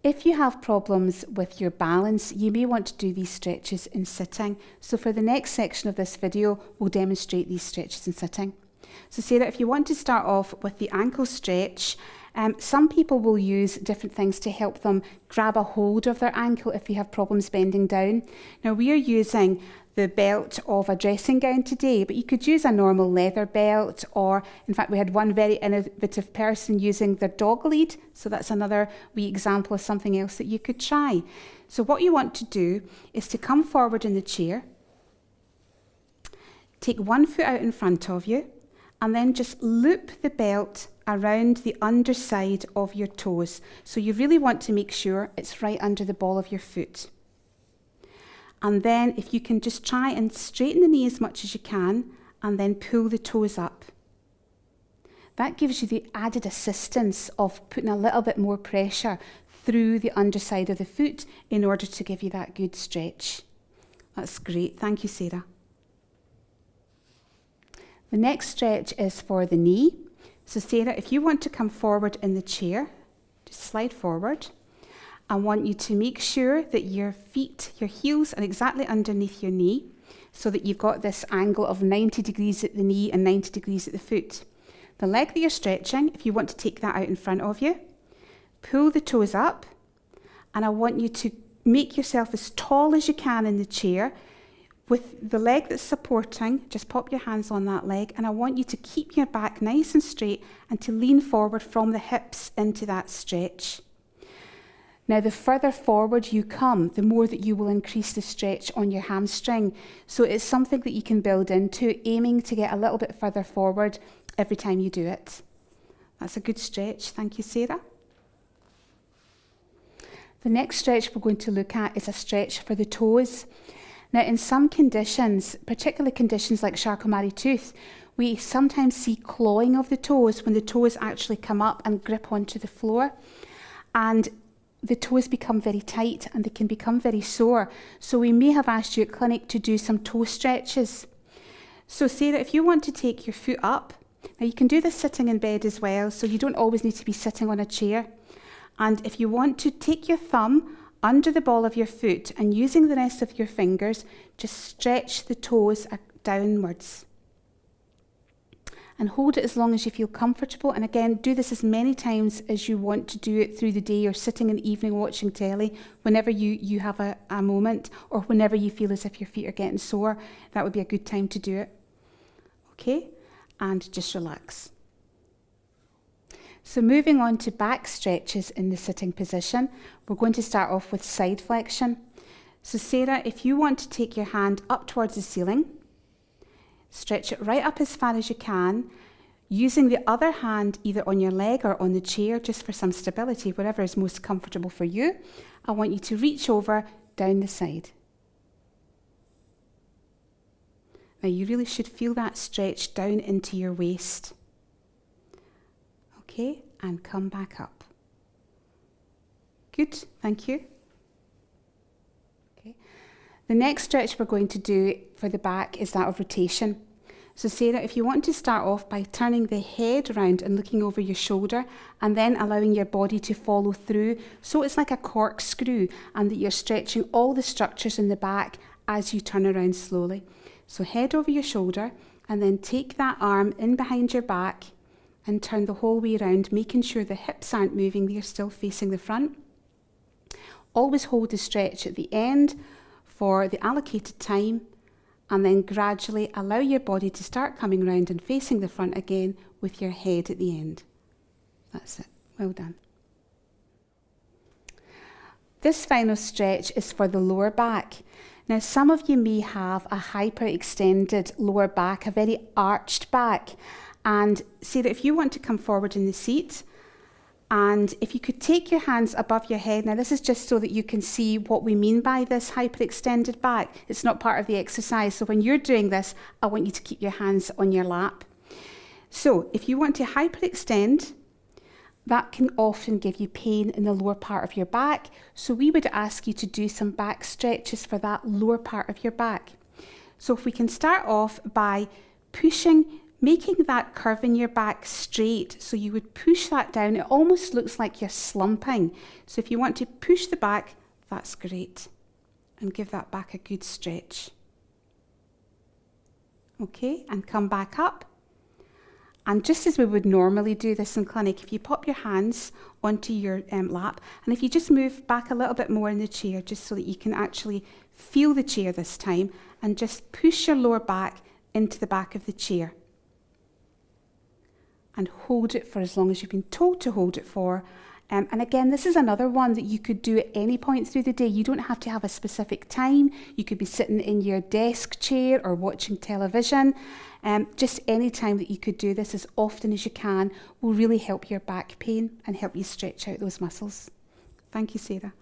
If you have problems with your balance, you may want to do these stretches in sitting. So for the next section of this video, we'll demonstrate these stretches in sitting. So Sarah, if you want to start off with the ankle stretch, some people will use different things to help them grab a hold of their ankle if you have problems bending down. Now we are using the belt of a dressing gown today, but you could use a normal leather belt, or in fact we had one very innovative person using their dog lead, so that's another wee example of something else that you could try. So what you want to do is to come forward in the chair, take one foot out in front of you, and then just loop the belt around the underside of your toes. So you really want to make sure it's right under the ball of your foot. And then if you can just try and straighten the knee as much as you can, and then pull the toes up. That gives you the added assistance of putting a little bit more pressure through the underside of the foot in order to give you that good stretch. That's great. Thank you, Sarah. The next stretch is for the knee. So Sarah, if you want to come forward in the chair, just slide forward. I want you to make sure that your feet, your heels are exactly underneath your knee so that you've got this angle of 90 degrees at the knee and 90 degrees at the foot. The leg that you're stretching, if you want to take that out in front of you, pull the toes up, and I want you to make yourself as tall as you can in the chair with the leg that's supporting. Just pop your hands on that leg, and I want you to keep your back nice and straight and to lean forward from the hips into that stretch. Now, the further forward you come, the more that you will increase the stretch on your hamstring. So it's something that you can build into, aiming to get a little bit further forward every time you do it. That's a good stretch. Thank you, Sarah. The next stretch we're going to look at is a stretch for the toes. Now, in some conditions, particularly conditions like Charcot-Marie-Tooth, we sometimes see clawing of the toes when the toes actually come up and grip onto the floor. And the toes become very tight and they can become very sore. So we may have asked you at clinic to do some toe stretches. So Sarah, if you want to take your foot up, now you can do this sitting in bed as well, so you don't always need to be sitting on a chair. And if you want to take your thumb under the ball of your foot and using the rest of your fingers, just stretch the toes downwards. And hold it as long as you feel comfortable. And again, do this as many times as you want to do it through the day, or sitting in the evening watching telly, whenever you have a moment, or whenever you feel as if your feet are getting sore. That would be a good time to do it. Okay, and just relax. So moving on to back stretches in the sitting position, we're going to start off with side flexion. So Sarah, if you want to take your hand up towards the ceiling, stretch it right up as far as you can, using the other hand either on your leg or on the chair, just for some stability, whatever is most comfortable for you. I want you to reach over down the side. Now you really should feel that stretch down into your waist. Okay, and come back up. Good, thank you. Okay. The next stretch we're going to do for the back is that of rotation. So Sarah, if you want to start off by turning the head around and looking over your shoulder, and then allowing your body to follow through, so it's like a corkscrew, and that you're stretching all the structures in the back as you turn around slowly. So head over your shoulder, and then take that arm in behind your back and turn the whole way around, making sure the hips aren't moving, they're still facing the front. Always hold the stretch at the end for the allocated time, and then gradually allow your body to start coming round and facing the front again with your head at the end. That's it. Well done. This final stretch is for the lower back. Now, some of you may have a hyperextended lower back, a very arched back. And Sarah, if you want to come forward in the seat, and if you could take your hands above your head. Now, this is just so that you can see what we mean by this hyperextended back. It's not part of the exercise. So when you're doing this, I want you to keep your hands on your lap. So if you want to hyperextend, that can often give you pain in the lower part of your back. So we would ask you to do some back stretches for that lower part of your back. So if we can start off by pushing making that curve in your back straight. So you would push that down. It almost looks like you're slumping. So if you want to push the back, that's great. And give that back a good stretch. Okay, and come back up. And just as we would normally do this in clinic, if you pop your hands onto your lap, and if you just move back a little bit more in the chair, just so that you can actually feel the chair this time, and just push your lower back into the back of the chair. And hold it for as long as you've been told to hold it for. And again, this is another one that you could do at any point through the day. You don't have to have a specific time. You could be sitting in your desk chair or watching television. Just any time that you could do this as often as you can will really help your back pain and help you stretch out those muscles. Thank you, Sarah.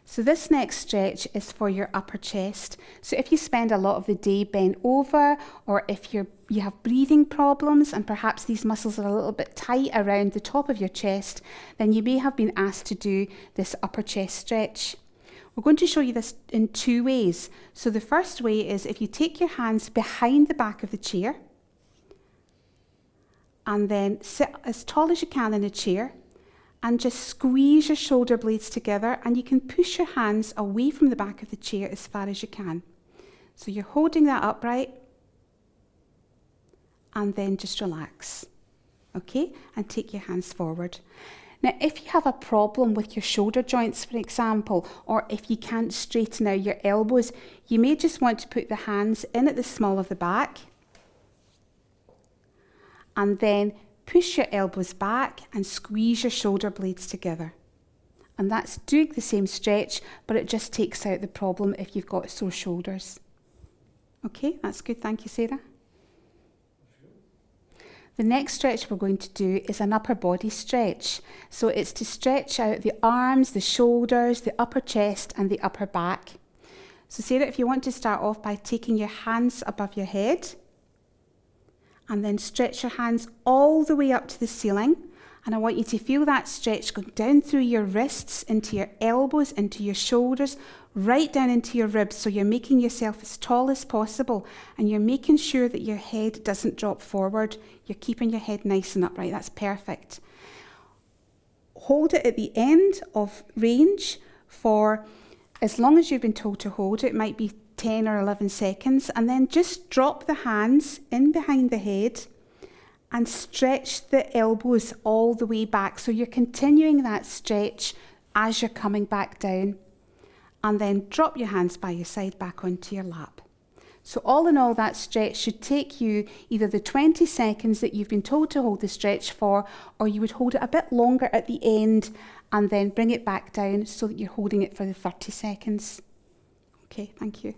So this next stretch is for your upper chest. So if you spend a lot of the day bent over, or if you have breathing problems and perhaps these muscles are a little bit tight around the top of your chest, then you may have been asked to do this upper chest stretch. We're going to show you this in two ways. So the first way is if you take your hands behind the back of the chair and then sit as tall as you can in a chair, and just squeeze your shoulder blades together, and you can push your hands away from the back of the chair as far as you can. So you're holding that upright, and then just relax. Okay, and take your hands forward. Now, if you have a problem with your shoulder joints, for example, or if you can't straighten out your elbows, you may just want to put the hands in at the small of the back, and then push your elbows back and squeeze your shoulder blades together. And that's doing the same stretch, but it just takes out the problem if you've got sore shoulders. Okay, that's good. Thank you, Sarah. The next stretch we're going to do is an upper body stretch. So it's to stretch out the arms, the shoulders, the upper chest and the upper back. So Sarah, if you want to start off by taking your hands above your head, and then stretch your hands all the way up to the ceiling. And I want you to feel that stretch going down through your wrists, into your elbows, into your shoulders, right down into your ribs. So you're making yourself as tall as possible, and you're making sure that your head doesn't drop forward. You're keeping your head nice and upright. That's perfect. Hold it at the end of range for as long as you've been told to hold it. It might be 10 or 11 seconds, and then just drop the hands in behind the head and stretch the elbows all the way back. So you're continuing that stretch as you're coming back down, and then drop your hands by your side back onto your lap. So all in all, that stretch should take you either the 20 seconds that you've been told to hold the stretch for, or you would hold it a bit longer at the end and then bring it back down so that you're holding it for the 30 seconds. Okay, thank you.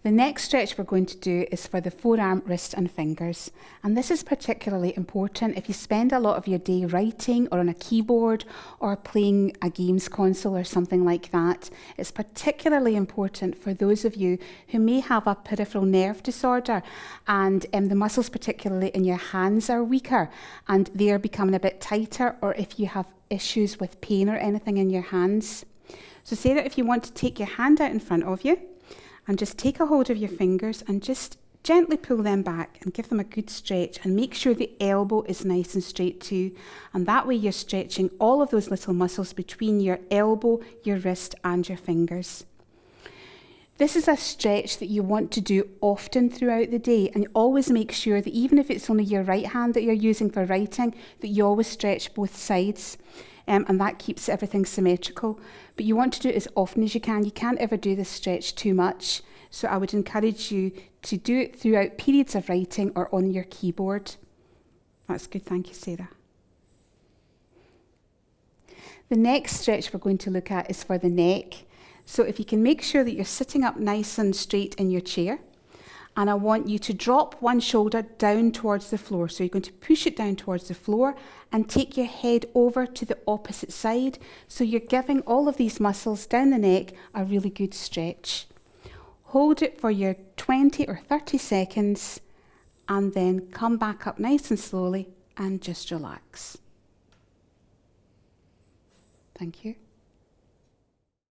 The next stretch we're going to do is for the forearm, wrist and fingers. And this is particularly important if you spend a lot of your day writing or on a keyboard or playing a games console or something like that. It's particularly important for those of you who may have a peripheral nerve disorder and the muscles particularly in your hands are weaker and they are becoming a bit tighter, or if you have issues with pain or anything in your hands. So Sarah, if you want to take your hand out in front of you, and just take a hold of your fingers and just gently pull them back and give them a good stretch, and make sure the elbow is nice and straight too. And that way you're stretching all of those little muscles between your elbow, your wrist and your fingers. This is a stretch that you want to do often throughout the day, and always make sure that even if it's only your right hand that you're using for writing, that you always stretch both sides. And that keeps everything symmetrical. But you want to do it as often as you can. You can't ever do this stretch too much. So I would encourage you to do it throughout periods of writing or on your keyboard. That's good. Thank you, Sarah. The next stretch we're going to look at is for the neck. So if you can make sure that you're sitting up nice and straight in your chair, and I want you to drop one shoulder down towards the floor. So you're going to push it down towards the floor and take your head over to the opposite side. So you're giving all of these muscles down the neck a really good stretch. Hold it for your 20 or 30 seconds and then come back up nice and slowly and just relax. Thank you.